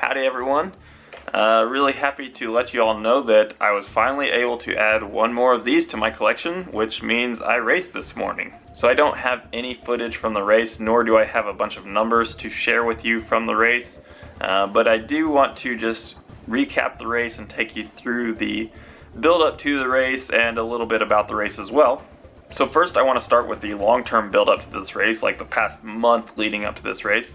Howdy everyone. Really happy to let you all know that I was finally able to add one more of these to my collection, which means I raced this morning. So I don't have any footage from the race, nor do I have a bunch of numbers to share with you from the race, but I do want to just recap the race and take you through the build up to the race and a little bit about the race as well. So first I want to start with the long-term build up to this race, like the past month leading up to this race.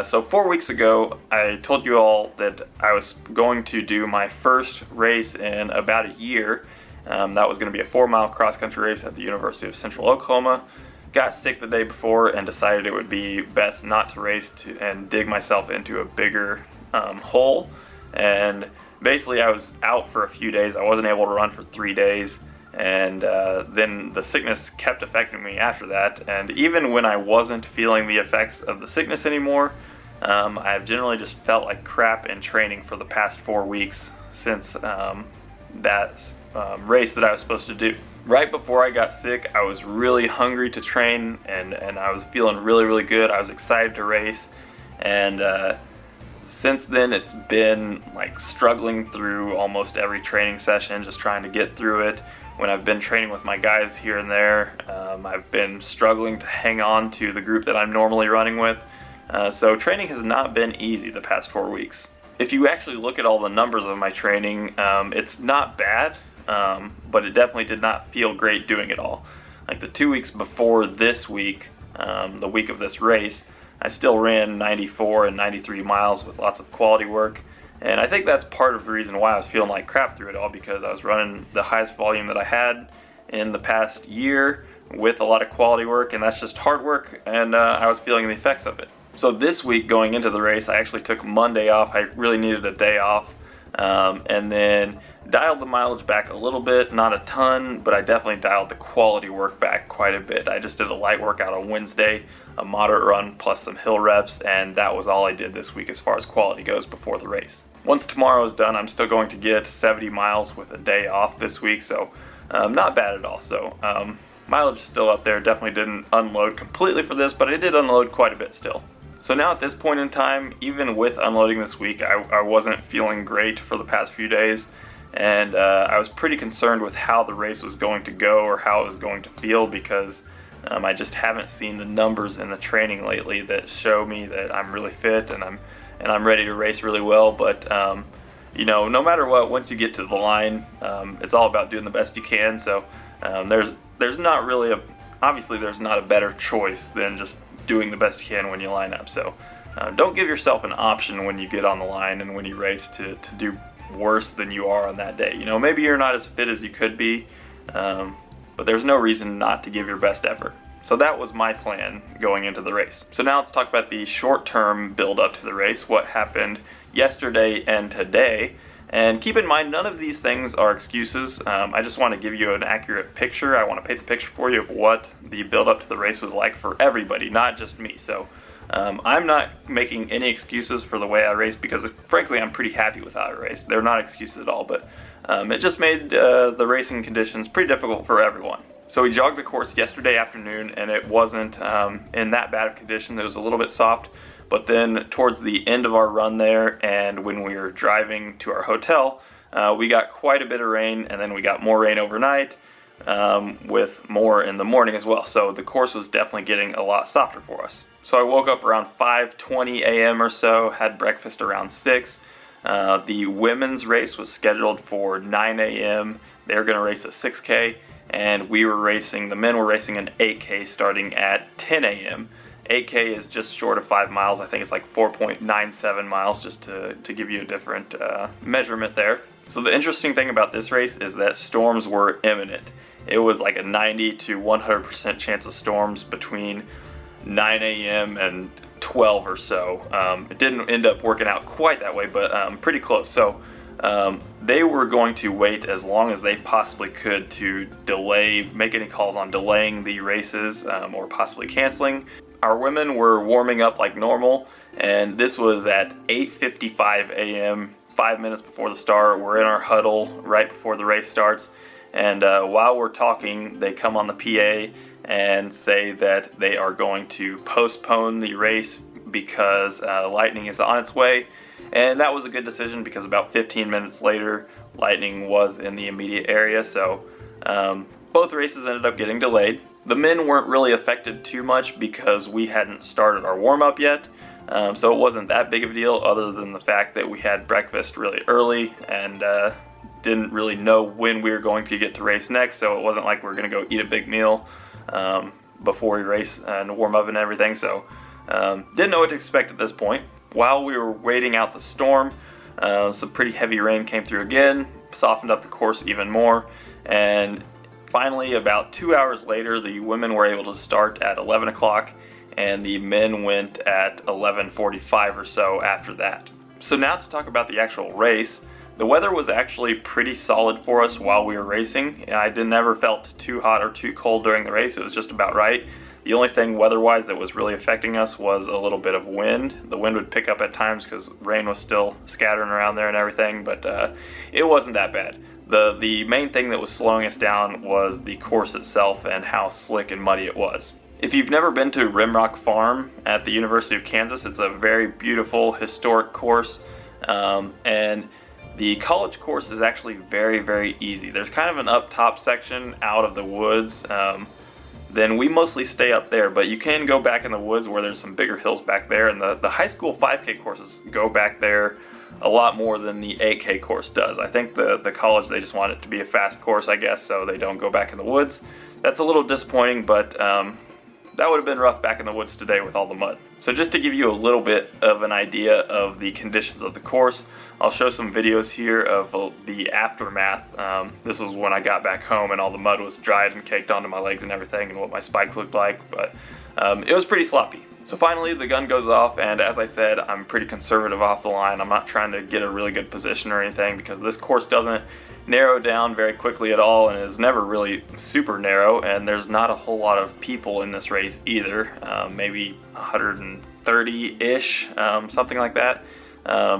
So 4 weeks ago, I told you all that I was going to do my first race in about a year. That was going to be a 4-mile cross-country race at the University of Central Oklahoma. Got sick the day before and decided it would be best not to race and dig myself into a bigger hole. And basically I was out for a few days. I wasn't able to run for 3 days. And then the sickness kept affecting me after that, and even when I wasn't feeling the effects of the sickness anymore, I've generally just felt like crap in training for the past 4 weeks since that race that I was supposed to do. Right before I got sick, I was really hungry to train, and I was feeling really good. I was excited to race, and since then it's been like struggling through almost every training session, just trying to get through it. When I've been training with my guys here and there, I've been struggling to hang on to the group that I'm normally running with. So training has not been easy the past 4 weeks. If you actually look at all the numbers of my training, it's not bad, but it definitely did not feel great doing it all. Like the 2 weeks before this week, the week of this race, I still ran 94 and 93 miles with lots of quality work. And I think that's part of the reason why I was feeling like crap through it all, because I was running the highest volume that I had in the past year with a lot of quality work, and that's just hard work, and I was feeling the effects of it. So this week going into the race, I actually took Monday off. I really needed a day off, and then dialed the mileage back a little bit, not a ton, but I definitely dialed the quality work back quite a bit. I just did a light workout on Wednesday, a moderate run plus some hill reps, and that was all I did this week as far as quality goes before the race. Once tomorrow is done, I'm still going to get 70 miles with a day off this week, so not bad at all. So mileage is still up there. Definitely didn't unload completely for this, but I did unload quite a bit still. So now at this point in time, even with unloading this week, I wasn't feeling great for the past few days, and I was pretty concerned with how the race was going to go or how it was going to feel, because I just haven't seen the numbers in the training lately that show me that I'm really fit and I'm ready to race really well. But you know, no matter what, once you get to the line, it's all about doing the best you can. So there's not really obviously there's not a better choice than just doing the best you can when you line up. So don't give yourself an option when you get on the line and when you race to do worse than you are on that day. You know, maybe you're not as fit as you could be, but there's no reason not to give your best effort. So that was my plan going into the race. So now let's talk about the short-term build up to the race, what happened yesterday and today. And keep in mind, none of these things are excuses. I just want to give you an accurate picture. I want to paint the picture for you of what the build up to the race was like for everybody, not just me. So I'm not making any excuses for the way I raced, because frankly I'm pretty happy with how I raced. They're not excuses at all, but it just made the racing conditions pretty difficult for everyone. So we jogged the course yesterday afternoon, and it wasn't in that bad of condition. It was a little bit soft, but then towards the end of our run there, and when we were driving to our hotel, we got quite a bit of rain, and then we got more rain overnight, with more in the morning as well. So the course was definitely getting a lot softer for us. So I woke up around 5:20 a.m. or so, had breakfast around 6. The women's race was scheduled for 9 a.m. They were going to race a 6K, and the men were racing an 8K starting at 10 a.m. 8K is just short of 5 miles. I think it's like 4.97 miles, just to give you a different measurement there. So the interesting thing about this race is that storms were imminent. It was like a 90 to 100% chance of storms between 9 a.m. and 12 or so. It didn't end up working out quite that way, but pretty close. So they were going to wait as long as they possibly could to make any calls on delaying the races or possibly canceling. Our women were warming up like normal, and this was at 8:55 a.m., 5 minutes before the start. We're in our huddle right before the race starts, and while we're talking, they come on the PA and say that they are going to postpone the race because lightning is on its way, And that was a good decision because about 15 minutes later, lightning was in the immediate area, so both races ended up getting delayed. The men weren't really affected too much because we hadn't started our warm-up yet, so it wasn't that big of a deal other than the fact that we had breakfast really early and didn't really know when we were going to get to race next, so it wasn't like we were going to go eat a big meal before we race and warm up and everything, so didn't know what to expect at this point. While we were waiting out the storm, some pretty heavy rain came through again, softened up the course even more, and finally about 2 hours later the women were able to start at 11 o'clock and the men went at 11:45 or so after that. So now to talk about the actual race. The weather was actually pretty solid for us while we were racing. I never felt too hot or too cold during the race. It was just about right. The only thing weather-wise that was really affecting us was a little bit of wind. The wind would pick up at times because rain was still scattering around there and everything, but it wasn't that bad. The main thing that was slowing us down was the course itself and how slick and muddy it was. If you've never been to Rimrock Farm at the University of Kansas, it's a very beautiful historic course, and the college course is actually very, very easy. There's kind of an up top section out of the woods. Then we mostly stay up there, but you can go back in the woods where there's some bigger hills back there, and the high school 5K courses go back there a lot more than the 8K course does. I think the college, they just want it to be a fast course, I guess, so they don't go back in the woods. That's a little disappointing, but that would have been rough back in the woods today with all the mud. So just to give you a little bit of an idea of the conditions of the course, I'll show some videos here of the aftermath. This was when I got back home and all the mud was dried and caked onto my legs and everything and what my spikes looked like, but it was pretty sloppy. So finally the gun goes off, and as I said, I'm pretty conservative off the line. I'm not trying to get a really good position or anything because this course doesn't narrow down very quickly at all and is never really super narrow, and there's not a whole lot of people in this race either. Maybe 130-ish, something like that.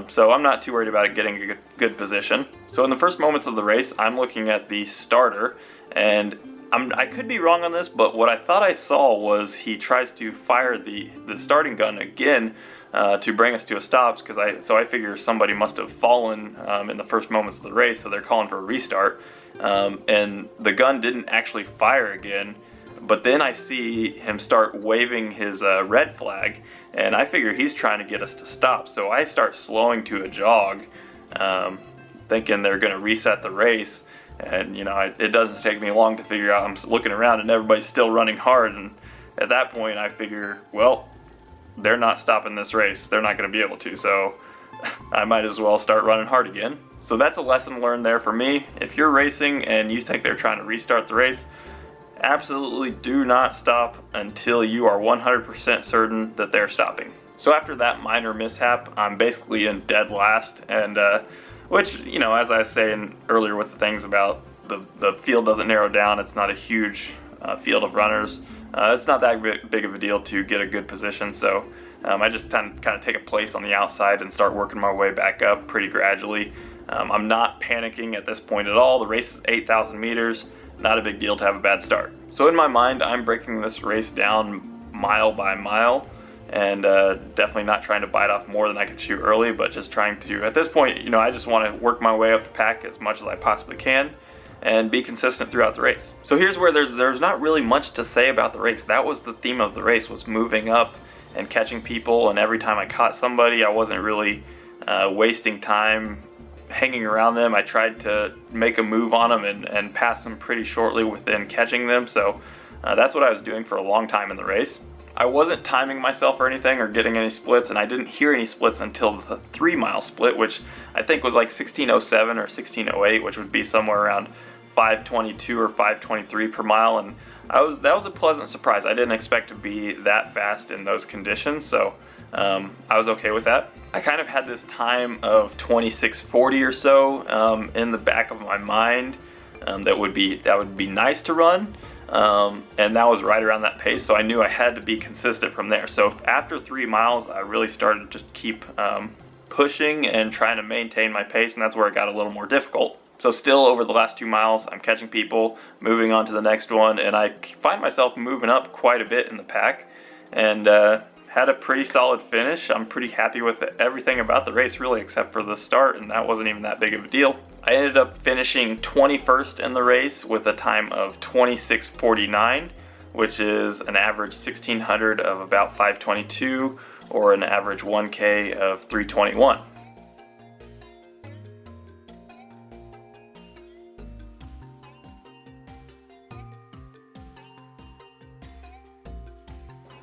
So I'm not too worried about it getting a good position. So in the first moments of the race, I'm looking at the starter, and I could be wrong on this, but what I thought I saw was he tries to fire the starting gun again to bring us to a stop, so I figure somebody must have fallen in the first moments of the race, so they're calling for a restart, and the gun didn't actually fire again. But then I see him start waving his red flag, and I figure he's trying to get us to stop. So I start slowing to a jog, thinking they're going to reset the race. And you know, it doesn't take me long to figure out. I'm looking around and everybody's still running hard. And at that point, I figure, well, they're not stopping this race. They're not going to be able to. So I might as well start running hard again. So that's a lesson learned there for me. If you're racing and you think they're trying to restart the race, absolutely do not stop until you are 100% certain that they're stopping. So after that minor mishap, I'm basically in dead last, and which, you know, as I was saying earlier with the things about the field doesn't narrow down, it's not a huge field of runners. It's not that big of a deal to get a good position, so I just kind of take a place on the outside and start working my way back up pretty gradually. I'm not panicking at this point at all. The race is 8,000 meters. Not a big deal to have a bad start. So in my mind, I'm breaking this race down mile by mile, and definitely not trying to bite off more than I could chew early, but just trying to, at this point, you know, I just want to work my way up the pack as much as I possibly can and be consistent throughout the race. So here's where there's not really much to say about the race. That was the theme of the race, was moving up and catching people, and every time I caught somebody, I wasn't really wasting time hanging around them. I tried to make a move on them and pass them pretty shortly within catching them, so that's what I was doing for a long time in the race. I wasn't timing myself or anything or getting any splits, and I didn't hear any splits until the 3-mile split, which I think was like 16:07 or 16:08, which would be somewhere around 5:22 or 5:23 per mile, and that was a pleasant surprise. I didn't expect to be that fast in those conditions, so I was okay with that. I kind of had this time of 26:40 or so in the back of my mind that would be nice to run, and that was right around that pace, so I knew I had to be consistent from there. So after 3 miles, I really started to keep pushing and trying to maintain my pace, and that's where it got a little more difficult. So still over the last 2 miles, I'm catching people, moving on to the next one, and I find myself moving up quite a bit in the pack, and had a pretty solid finish. I'm pretty happy with everything about the race, really, except for the start, and that wasn't even that big of a deal. I ended up finishing 21st in the race with a time of 26:49, which is an average 1600 of about 522, or an average 1K of 321.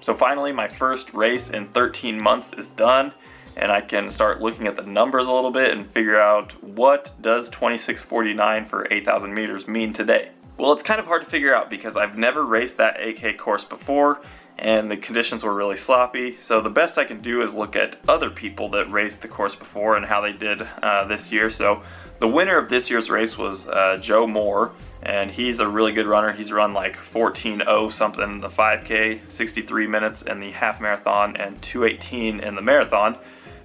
So finally, my first race in 13 months is done, and I can start looking at the numbers a little bit and figure out what does 26:49 for 8,000 meters mean today. Well, it's kind of hard to figure out because I've never raced that 8K course before, and the conditions were really sloppy. So the best I can do is look at other people that raced the course before and how they did this year. So the winner of this year's race was Joe Moore, and he's a really good runner. He's run like 14:0 something in the 5K, 63 minutes in the half marathon, and 2:18 in the marathon.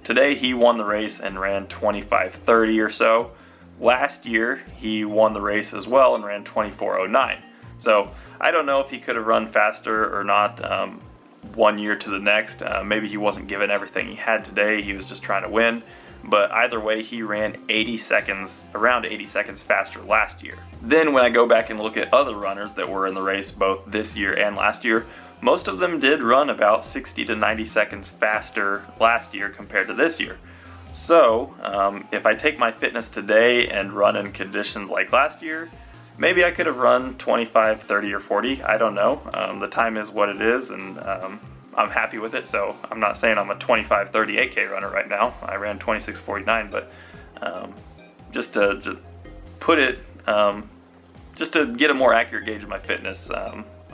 Today he won the race and ran 25:30 or so. Last year he won the race as well and ran 24:09. So I don't know if he could have run faster or not one year to the next. Maybe he wasn't given everything he had today. He was just trying to win. But either way, he ran 80 seconds, around 80 seconds faster last year. Then when I go back and look at other runners that were in the race both this year and last year, most of them did run about 60 to 90 seconds faster last year compared to this year. So if I take my fitness today and run in conditions like last year, maybe I could have run 25, 30, or 40. I don't know. The time is what it is, and I'm happy with it. So I'm not saying I'm a 25:30 8K runner right now. I ran 26:49, but just to put it, just to get a more accurate gauge of my fitness,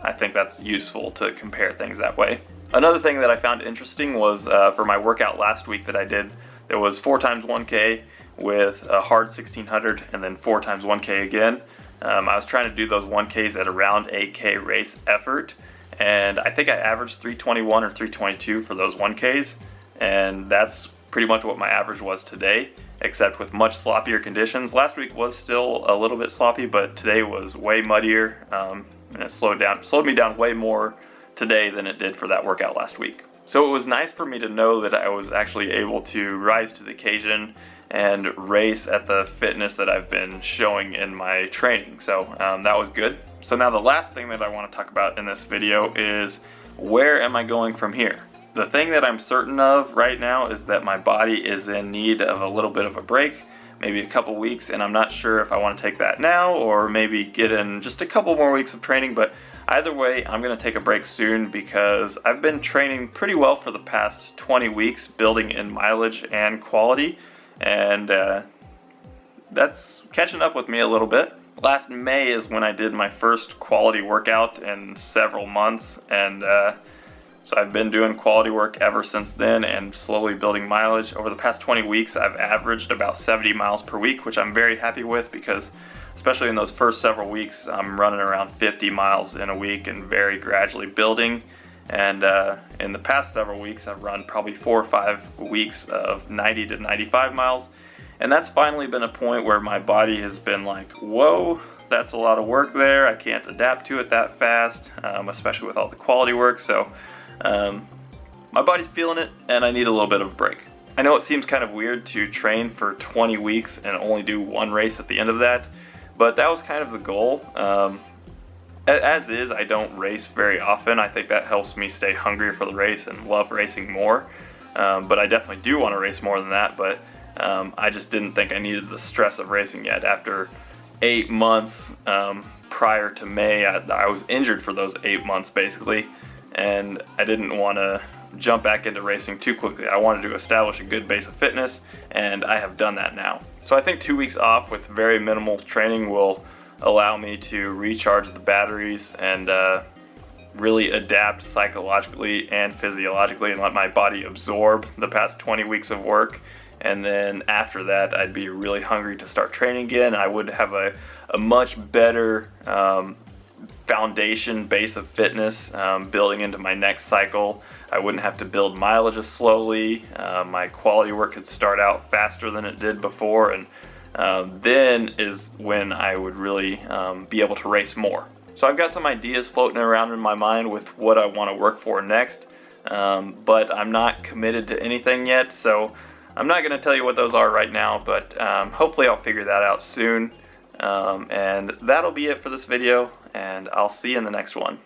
I think that's useful to compare things that way. Another thing that I found interesting was for my workout last week that I did, there was 4 times 1K with a hard 1600 and then 4 times 1K again. I was trying to do those 1Ks at around 8K race effort, and I think I averaged 321 or 322 for those 1Ks, and that's pretty much what my average was today, except with much sloppier conditions. Last week was still a little bit sloppy, but today was way muddier, and it slowed me down way more today than it did for that workout last week. So it was nice for me to know that I was actually able to rise to the occasion and race at the fitness that I've been showing in my training. So that was good. So now the last thing that I want to talk about in this video is, where am I going from here? The thing that I'm certain of right now is that my body is in need of a little bit of a break, maybe a couple weeks, and I'm not sure if I want to take that now or maybe get in just a couple more weeks of training. But either way, I'm going to take a break soon because I've been training pretty well for the past 20 weeks, building in mileage and quality, and that's catching up with me a little bit. Last May is when I did my first quality workout in several months, and so I've been doing quality work ever since then and slowly building mileage. Over the past 20 weeks, I've averaged about 70 miles per week, which I'm very happy with because especially in those first several weeks, I'm running around 50 miles in a week and very gradually building. And in the past several weeks, I've run probably 4 or 5 weeks of 90 to 95 miles. And that's finally been a point where my body has been like, whoa, that's a lot of work there. I can't adapt to it that fast, especially with all the quality work. So my body's feeling it, and I need a little bit of a break. I know it seems kind of weird to train for 20 weeks and only do 1 race at the end of that, but that was kind of the goal. As is, I don't race very often. I think that helps me stay hungry for the race and love racing more. But I definitely do want to race more than that, but I just didn't think I needed the stress of racing yet. After 8 months prior to May, I was injured for those 8 months basically, and I didn't want to jump back into racing too quickly. I wanted to establish a good base of fitness, and I have done that now. So I think 2 weeks off with very minimal training will allow me to recharge the batteries and really adapt psychologically and physiologically and let my body absorb the past 20 weeks of work. And then after that, I'd be really hungry to start training again. I would have a much better foundation base of fitness building into my next cycle. I wouldn't have to build mileage as slowly. My quality work could start out faster than it did before, and then is when I would really be able to race more. So I've got some ideas floating around in my mind with what I want to work for next. but I'm not committed to anything yet, so I'm not going to tell you what those are right now, but hopefully I'll figure that out soon. And that'll be it for this video, and I'll see you in the next one.